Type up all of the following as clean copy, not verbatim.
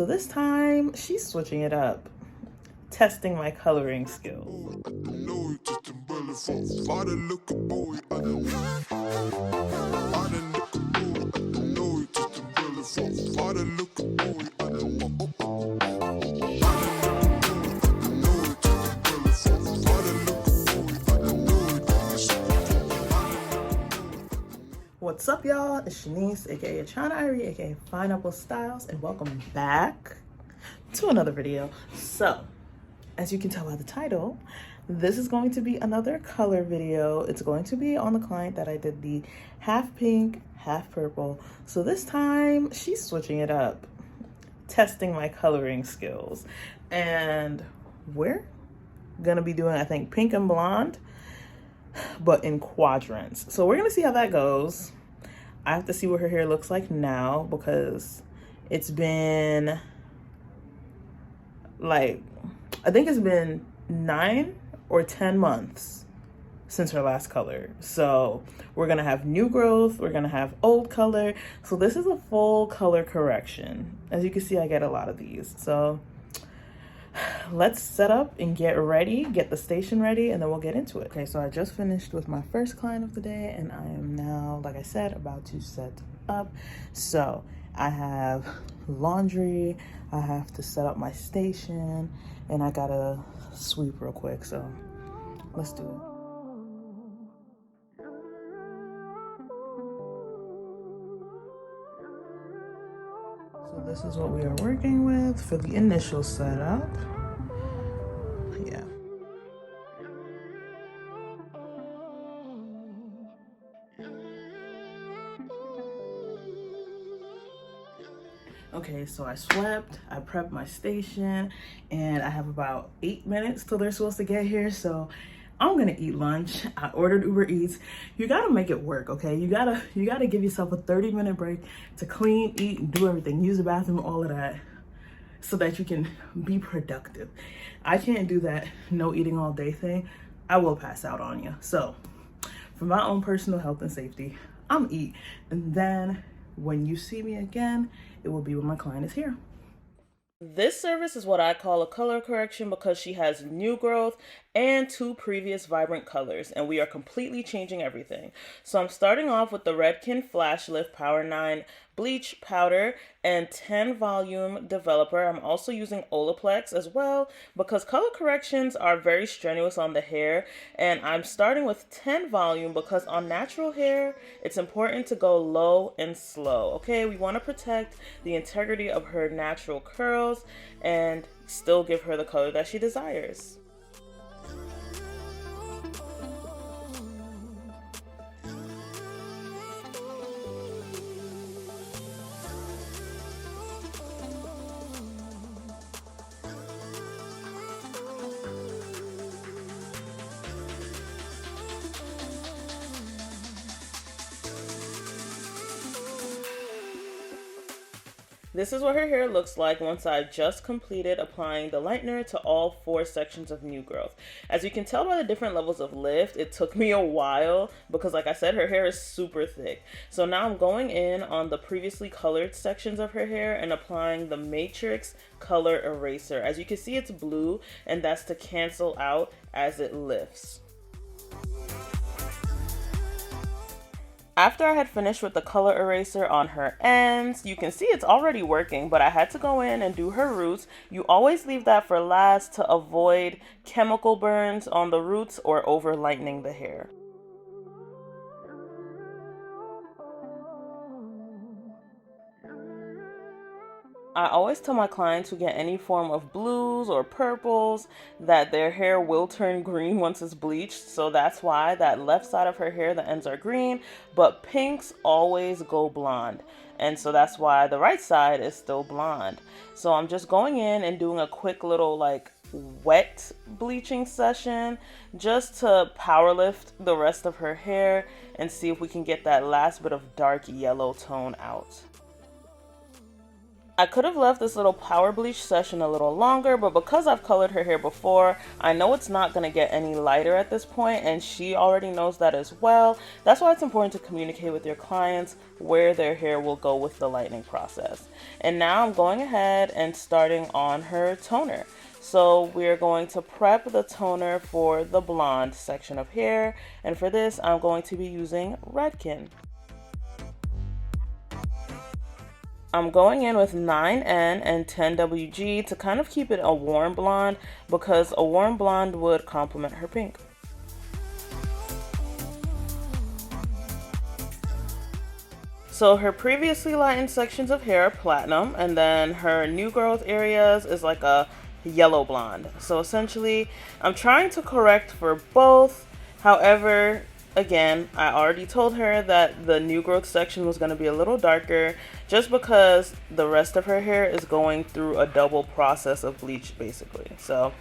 So this time she's switching it up, testing my coloring skills. What's up, y'all? It's Shanice, aka China Irie, aka Pineapple Styles, and welcome back to another video. So, as you can tell by the title, this is going to be another color video. It's going to be on the client that I did the half pink, half purple. So this time she's switching it up, testing my coloring skills. And we're gonna be doing, I think, pink and blonde, but in quadrants. So we're gonna see how that goes. I have to see what her hair looks like now because it's been like, I think it's been 9 or 10 months since her last color. So we're gonna have new growth, we're gonna have old color. So this is a full color correction. As you can see, I get a lot of these. So let's set up and get ready, get the station ready, and then we'll get into it. Okay, so I just finished with my first client of the day, and I am now, like I said, about to set up. So I have laundry, I have to set up my station, and I gotta sweep real quick, so let's do it. So this is what we are working with for the initial setup. Yeah. Okay, so I swept, I prepped my station, and I have about 8 minutes till they're supposed to get here, so I'm gonna eat lunch. I ordered Uber Eats. You gotta make it work, okay? You gotta give yourself a 30-minute break to clean, eat, and do everything. Use the bathroom, all of that, so that you can be productive. I can't do that no eating all day thing. I will pass out on you. So for my own personal health and safety, I'm eat. And then when you see me again, it will be when my client is here. This service is what I call a color correction because she has new growth and 2 previous vibrant colors, and we are completely changing everything. So I'm starting off with the Redken Flash Lift Power 9 bleach powder and 10 volume developer. I'm also using Olaplex as well because color corrections are very strenuous on the hair, and I'm starting with 10 volume because on natural hair it's important to go low and slow. Okay, we want to protect the integrity of her natural curls and still give her the color that she desires. This is what her hair looks like once I just completed applying the lightener to all 4 sections of new growth. As you can tell by the different levels of lift, it took me a while because, like I said, her hair is super thick. So now I'm going in on the previously colored sections of her hair and applying the Matrix Color Eraser. As you can see, it's blue, and that's to cancel out as it lifts. After I had finished with the color eraser on her ends, you can see it's already working, but I had to go in and do her roots. You always leave that for last to avoid chemical burns on the roots or over lightening the hair. I always tell my clients who get any form of blues or purples that their hair will turn green once it's bleached. So that's why that left side of her hair, the ends are green, but pinks always go blonde. And so that's why the right side is still blonde. So I'm just going in and doing a quick little like wet bleaching session just to power lift the rest of her hair and see if we can get that last bit of dark yellow tone out. I could have left this little power bleach session a little longer, but because I've colored her hair before, I know it's not going to get any lighter at this point, and she already knows that as well. That's why it's important to communicate with your clients where their hair will go with the lightening process. And now I'm going ahead and starting on her toner. So we're going to prep the toner for the blonde section of hair, and for this I'm going to be using Redken. I'm going in with 9N and 10WG to kind of keep it a warm blonde, because a warm blonde would complement her pink. So her previously lightened sections of hair are platinum, and then her new growth areas is like a yellow blonde. So essentially I'm trying to correct for both. However, again, I already told her that the new growth section was going to be a little darker just because the rest of her hair is going through a double process of bleach basically. So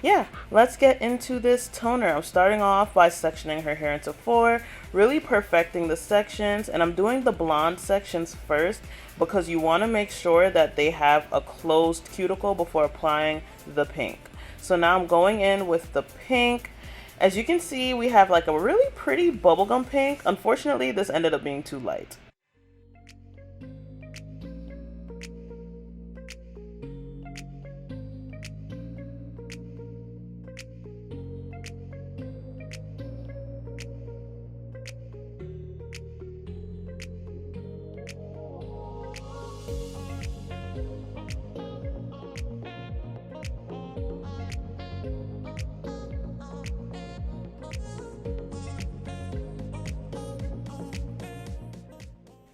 yeah, let's get into this toner. I'm starting off by sectioning her hair into 4, really perfecting the sections, and I'm doing the blonde sections first because you want to make sure that they have a closed cuticle before applying the pink. So now I'm going in with the pink. As you can see, we have like a really pretty bubblegum pink. Unfortunately, this ended up being too light.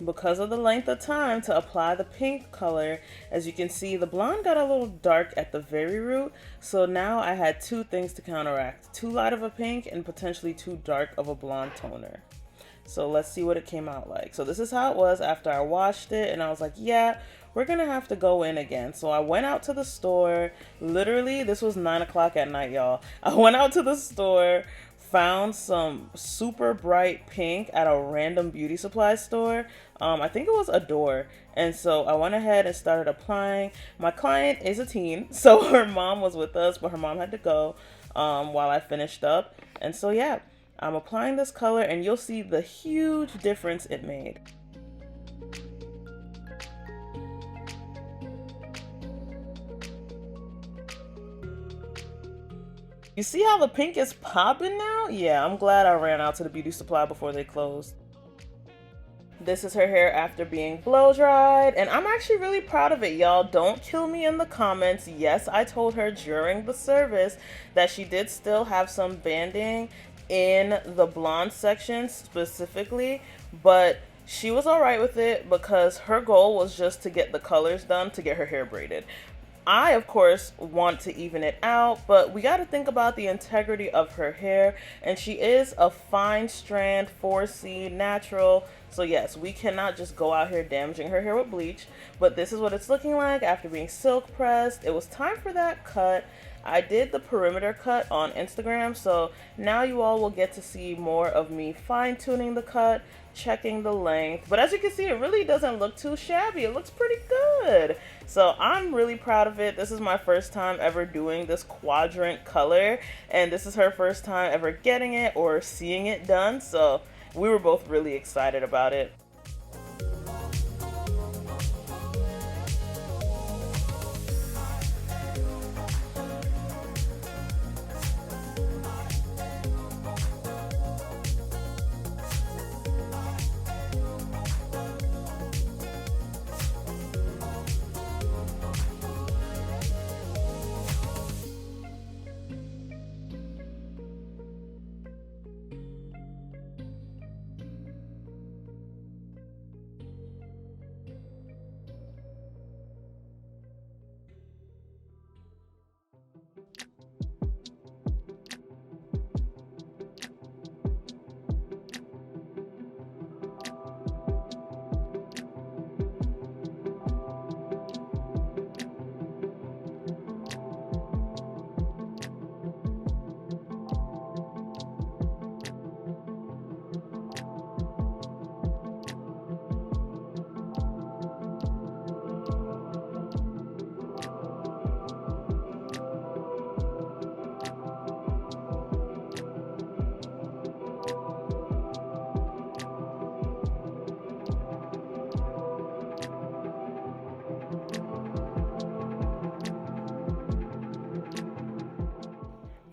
Because of the length of time to apply the pink color, as you can see, the blonde got a little dark at the very root. So now I had 2 things to counteract: too light of a pink and potentially too dark of a blonde toner. So let's see what it came out like. So this is how it was after I washed it, and I was like, yeah, we're gonna have to go in again. So I went out to the store. Literally, this was 9 o'clock at night, y'all. I went out to the store, found some super bright pink at a random beauty supply store. I think it was Adore. And so I went ahead and started applying. My client is a teen, so her mom was with us, but her mom had to go while I finished up. And so yeah, I'm applying this color, and you'll see the huge difference it made. You see how the pink is popping now? Yeah, I'm glad I ran out to the beauty supply before they closed. This is her hair after being blow dried, and I'm actually really proud of it, y'all. Don't kill me in the comments. Yes, I told her during the service that she did still have some banding in the blonde section specifically, but she was all right with it because her goal was just to get the colors done to get her hair braided. I, of course, want to even it out, but we got to think about the integrity of her hair, and she is a fine strand 4C natural, so yes, we cannot just go out here damaging her hair with bleach. But this is what it's looking like after being silk pressed. It was time for that cut. I did the perimeter cut on Instagram, so now you all will get to see more of me fine-tuning the cut, checking the length. But as you can see, it really doesn't look too shabby. It looks pretty good. So I'm really proud of it. This is my first time ever doing this quadrant color, and this is her first time ever getting it or seeing it done. So we were both really excited about it.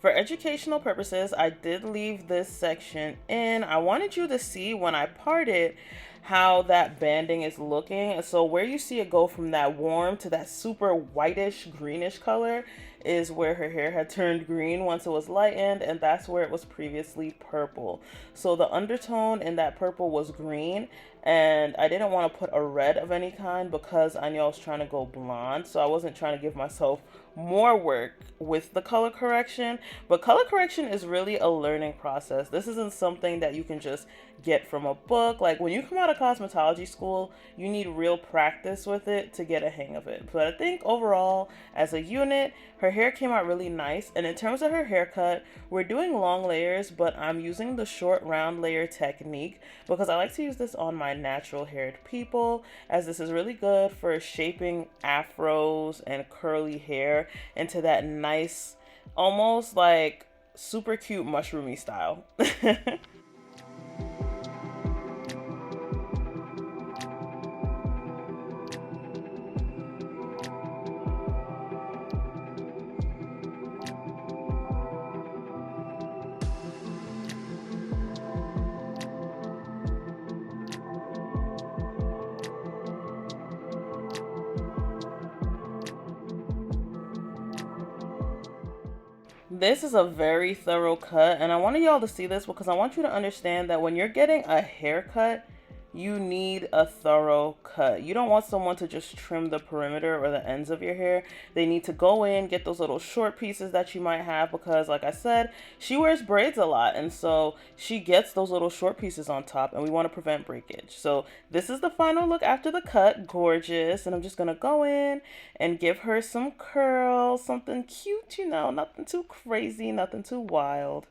For educational purposes, I did leave this section in. I wanted you to see when I part it how that banding is looking. So where you see it go from that warm to that super whitish greenish color is where her hair had turned green once it was lightened, and that's where it was previously purple. So the undertone in that purple was green, and I didn't want to put a red of any kind because I knew I was trying to go blonde, so I wasn't trying to give myself more work with the color correction. But color correction is really a learning process. This isn't something that you can just get from a book. Like when you come out of cosmetology school, you need real practice with it to get a hang of it. But I think overall, as a unit, her hair came out really nice. And in terms of her haircut, we're doing long layers, but I'm using the short round layer technique because I like to use this on my natural haired people, as this is really good for shaping afros and curly hair into that nice, almost like super cute mushroomy style. This is a very thorough cut, and I wanted y'all to see this because I want you to understand that when you're getting a haircut, you need a thorough cut. You don't want someone to just trim the perimeter or the ends of your hair. They need to go in, get those little short pieces that you might have, because like I said, she wears braids a lot, and so she gets those little short pieces on top, and we want to prevent breakage. So this is the final look after the cut. Gorgeous. And I'm just gonna go in and give her some curls, something cute, you know, nothing too crazy, nothing too wild.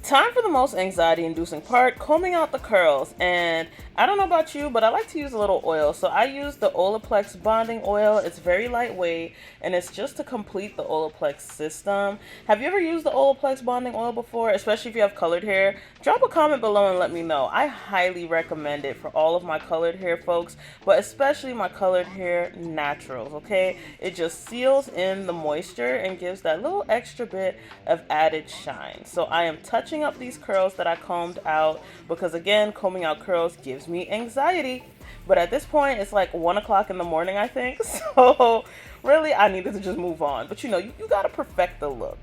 Time for the most anxiety-inducing part, combing out the curls. And I don't know about you, but I like to use a little oil. So I use the Olaplex bonding oil. It's very lightweight, and it's just to complete the Olaplex system. Have you ever used the Olaplex bonding oil before, especially if you have colored hair? Drop a comment below and let me know. I highly recommend it for all of my colored hair folks, but especially my colored hair naturals, okay? It just seals in the moisture and gives that little extra bit of added shine. So I am touching up these curls that I combed out because, again, combing out curls gives me anxiety. But at this point, it's like 1 o'clock in the morning, I think. So really, I needed to just move on. But you know, you gotta perfect the look.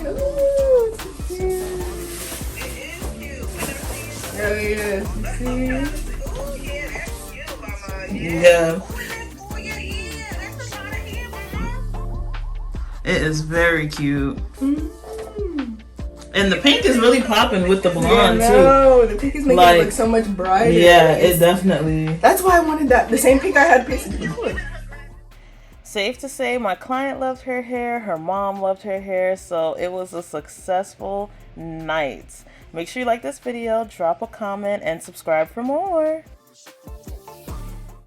Ooh, it's cute. Oh, yes. See? Oh, yeah, that's cute, Mama. Yeah. Oh, yeah, that's a lot of hair, Mama. It is very cute. And the pink is really popping with the blonde too. No, the pink is making it look so much brighter. Yeah, it definitely. That's why I wanted that. The same pink I had before. Safe to say, my client loved her hair, her mom loved her hair, so it was a successful night. Make sure you like this video, drop a comment, and subscribe for more.